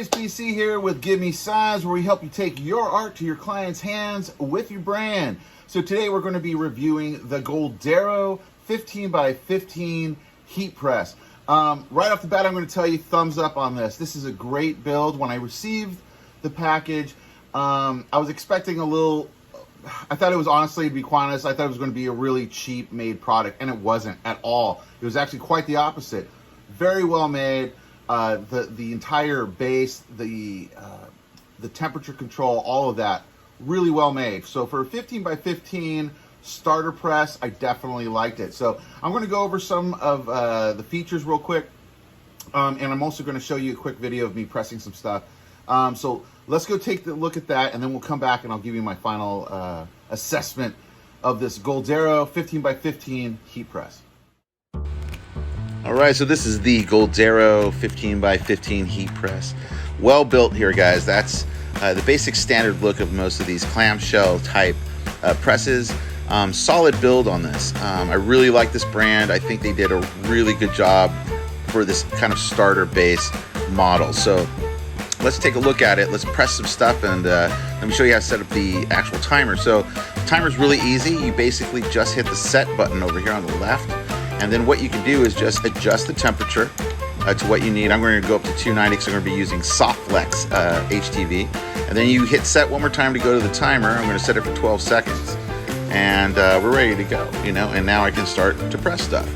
guys, PC here with Give Me Size, where we help you take your art to your client's hands with your brand. So today we're going to be reviewing the GOLDORO 15 by 15 heat press. Right off the bat, I'm going to tell you thumbs up on this. This is a great build. When I received the package, I was expecting a little, I thought it was, honestly, to be quite honest, I thought it was going to be a really cheap made product, and it wasn't at all. It was actually quite the opposite. Very well made. The entire base, the temperature control, all of that, really well made. So for a 15 by 15 starter press, I definitely liked it. So I'm going to go over some of the features real quick, and I'm also going to show you a quick video of me pressing some stuff. So let's go take a look at that, and then we'll come back and I'll give you my final assessment of this GOLDORO 15 by 15 heat press. All right, so this is the GOLDORO 15 by 15 heat press. Well built here, guys. That's the basic standard look of most of these clamshell type presses. Solid build on this. I really like this brand. I think they did a really good job for this kind of starter base model. So let's take a look at it. Let's press some stuff, and let me show you how to set up the actual timer. So the timer's really easy. You basically just hit the set button over here on the left. And then what you can do is just adjust the temperature to what you need. I'm going to go up to 290 because I'm going to be using SoftFlex HTV. And then you hit set one more time to go to the timer. I'm going to set it for 12 seconds. And we're ready to go, you know, and now I can start to press stuff.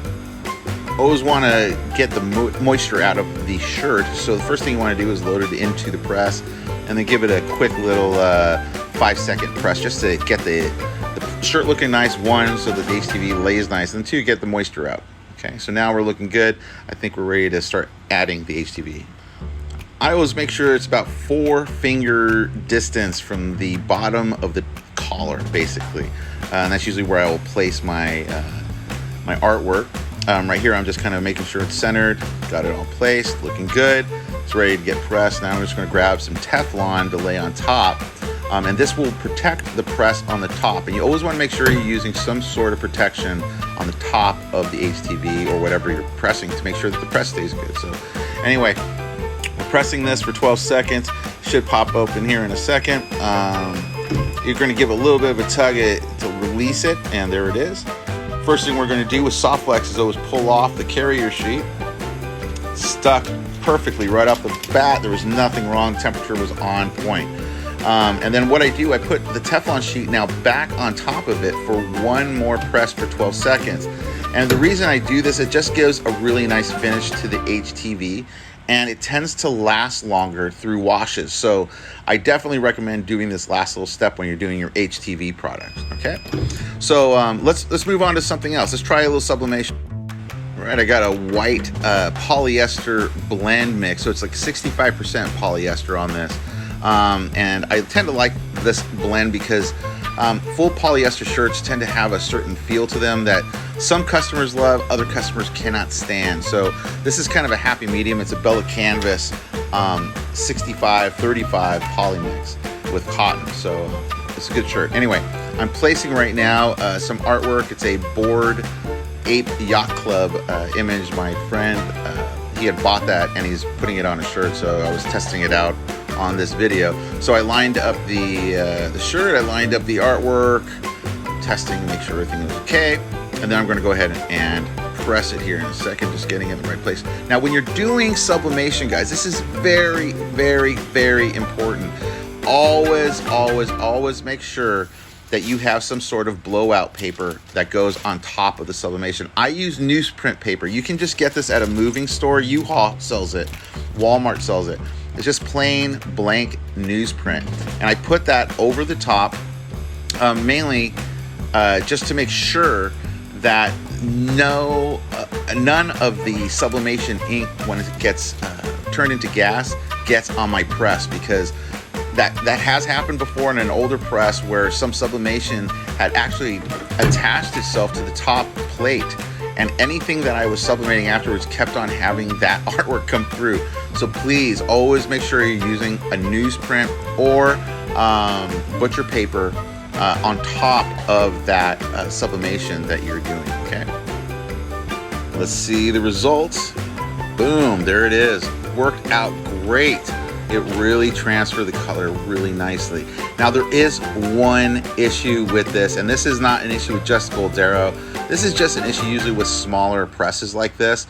Always want to get the moisture out of the shirt. So the first thing you want to do is load it into the press and then give it a quick little 5-second press just to get the shirt looking nice, one, so that the HTV lays nice, and two, get the moisture out. Okay, so now we're looking good. I think we're ready to start adding the HTV. I always make sure it's about 4-finger distance from the bottom of the collar, basically. And that's usually where I will place my my artwork. Right here, I'm just kind of making sure it's centered, got it all placed, looking good. It's ready to get pressed. Now I'm just going to grab some Teflon to lay on top. And this will protect the press on the top. And you always want to make sure you're using some sort of protection on the top of the HTV or whatever you're pressing to make sure that the press stays good. So anyway, we're pressing this for 12 seconds. Should pop open here in a second. You're going to give a little bit of a tug to release it, and there it is. First thing we're going to do with SoftFlex is always pull off the carrier sheet. Stuck perfectly right off the bat. There was nothing wrong. Temperature was on point. And then what I do, I put the Teflon sheet now back on top of it for one more press for 12 seconds. And the reason I do this, it just gives a really nice finish to the HTV, and it tends to last longer through washes. So I definitely recommend doing this last little step when you're doing your HTV product, okay? So let's move on to something else. Let's try a little sublimation. All right, I got a white polyester blend mix. So it's like 65% polyester on this. And I tend to like this blend because full polyester shirts tend to have a certain feel to them that some customers love, other customers cannot stand. So this is kind of a happy medium. It's a Bella Canvas 65-35 poly mix with cotton. So it's a good shirt. Anyway, I'm placing right now some artwork. It's a Bored Ape Yacht Club image. My friend, he had bought that and he's putting it on a shirt. So I was testing it out on this video. So I lined up the shirt, I lined up the artwork, testing to make sure everything is okay, and then I'm going to go ahead and press it here in a second, just getting it in the right place. Now when you're doing sublimation, guys, this is very, very, very important. Always make sure that you have some sort of blowout paper that goes on top of the sublimation. I use newsprint paper. You can just get this at a moving store. U-Haul sells it, Walmart sells it. It's just plain blank newsprint. And I put that over the top, mainly just to make sure that none of the sublimation ink, when it gets turned into gas, gets on my press, because that has happened before in an older press where some sublimation had actually attached itself to the top plate, and anything that I was sublimating afterwards kept on having that artwork come through. So please always make sure you're using a newsprint or butcher paper on top of that sublimation that you're doing, okay? Let's see the results. Boom, there it is. Worked out great. it really transfers the color really nicely. Now there is one issue with this, and this is not an issue with just GOLDORO. This is just an issue usually with smaller presses like this.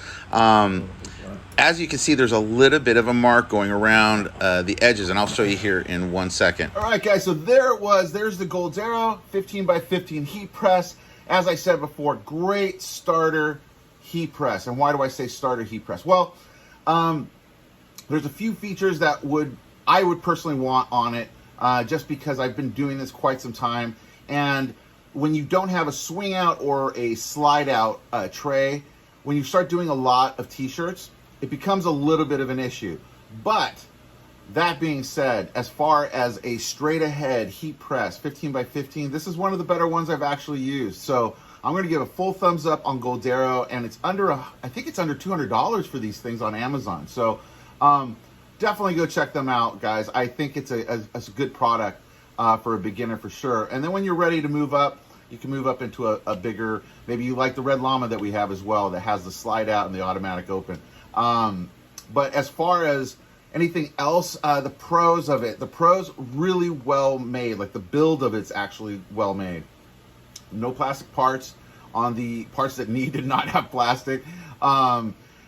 As you can see, there's a little bit of a mark going around the edges, and I'll show you here in 1 second. All right, guys, so there it was. There's the GOLDORO 15 by 15 heat press. As I said before, great starter heat press. And why do I say starter heat press? Well, there's a few features that I would personally want on it, just because I've been doing this quite some time. And when you don't have a swing out or a slide out tray, when you start doing a lot of t-shirts, it becomes a little bit of an issue. But that being said, as far as a straight ahead heat press 15 by 15, this is one of the better ones I've actually used. So I'm going to give a full thumbs up on GOLDORO, and it's I think it's under $200 for these things on Amazon. So definitely go check them out, guys. I think it's a good product for a beginner for sure. And then when you're ready to move up, you can move up into a bigger, maybe you like the red Llama that we have as well, that has the slide out and the automatic open. But as far as anything else, the pros of it, the pros really well made. Like the build of it's actually well made. No plastic parts on the parts that did not have plastic.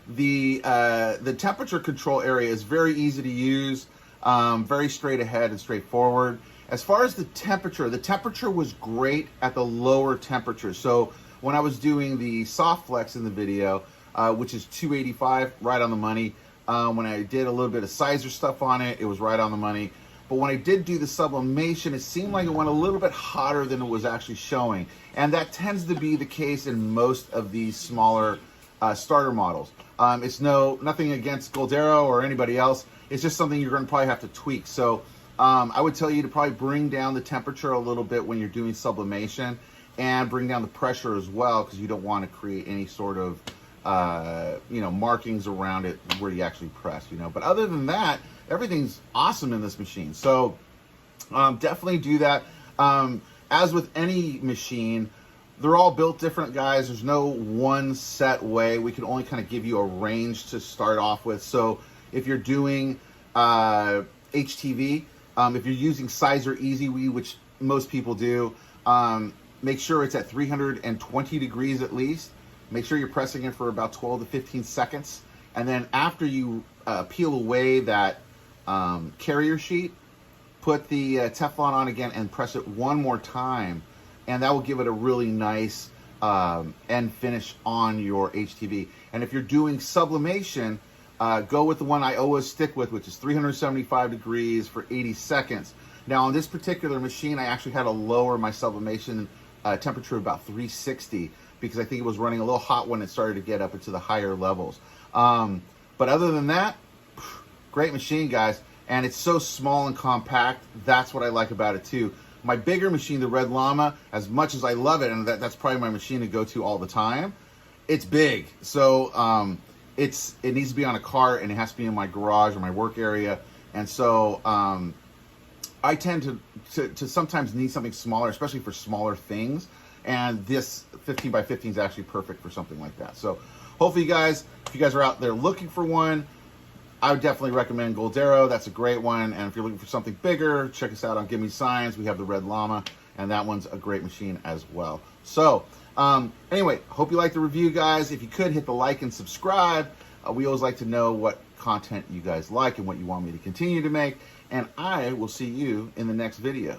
The temperature control area is very easy to use, very straight ahead and straightforward. As far as the temperature was great at the lower temperature. So when I was doing the soft flex in the video, which is 285, right on the money. When I did a little bit of sizer stuff on it, it was right on the money. But when I did do the sublimation, it seemed like it went a little bit hotter than it was actually showing. And that tends to be the case in most of these smaller starter models. It's nothing against GOLDORO or anybody else. It's just something you're going to probably have to tweak. So I would tell you to probably bring down the temperature a little bit when you're doing sublimation, and bring down the pressure as well, because you don't want to create any sort of markings around it where you actually press, But other than that, everything's awesome in this machine. So definitely do that. As with any machine, they're all built different, guys. There's no one set way. We can only kind of give you a range to start off with. So if you're doing HTV, if you're using Sizer Easy Weed, which most people do, make sure it's at 320 degrees at least. Make sure you're pressing it for about 12 to 15 seconds. And then after you peel away that carrier sheet, put the Teflon on again and press it one more time. And that will give it a really nice end finish on your HTV. And if you're doing sublimation, go with the one I always stick with, which is 375 degrees for 80 seconds. Now on this particular machine, I actually had to lower my sublimation temperature about 360, because I think it was running a little hot when it started to get up into the higher levels. But other than that, great machine, guys. And it's so small and compact. That's what I like about it too. My bigger machine, the red Llama, as much as I love it, and that's probably my machine to go to all the time, it's big. So it needs to be on a cart, and it has to be in my garage or my work area. And so I tend to sometimes need something smaller, especially for smaller things. And this 15 by 15 is actually perfect for something like that. So hopefully you guys, if you guys are out there looking for one, I would definitely recommend GOLDORO. That's a great one. And if you're looking for something bigger, check us out on Give Me Signs. We have the red Llama, and that one's a great machine as well. So anyway, hope you liked the review, guys. If you could, hit the like and subscribe. We always like to know what content you guys like and what you want me to continue to make. And I will see you in the next video.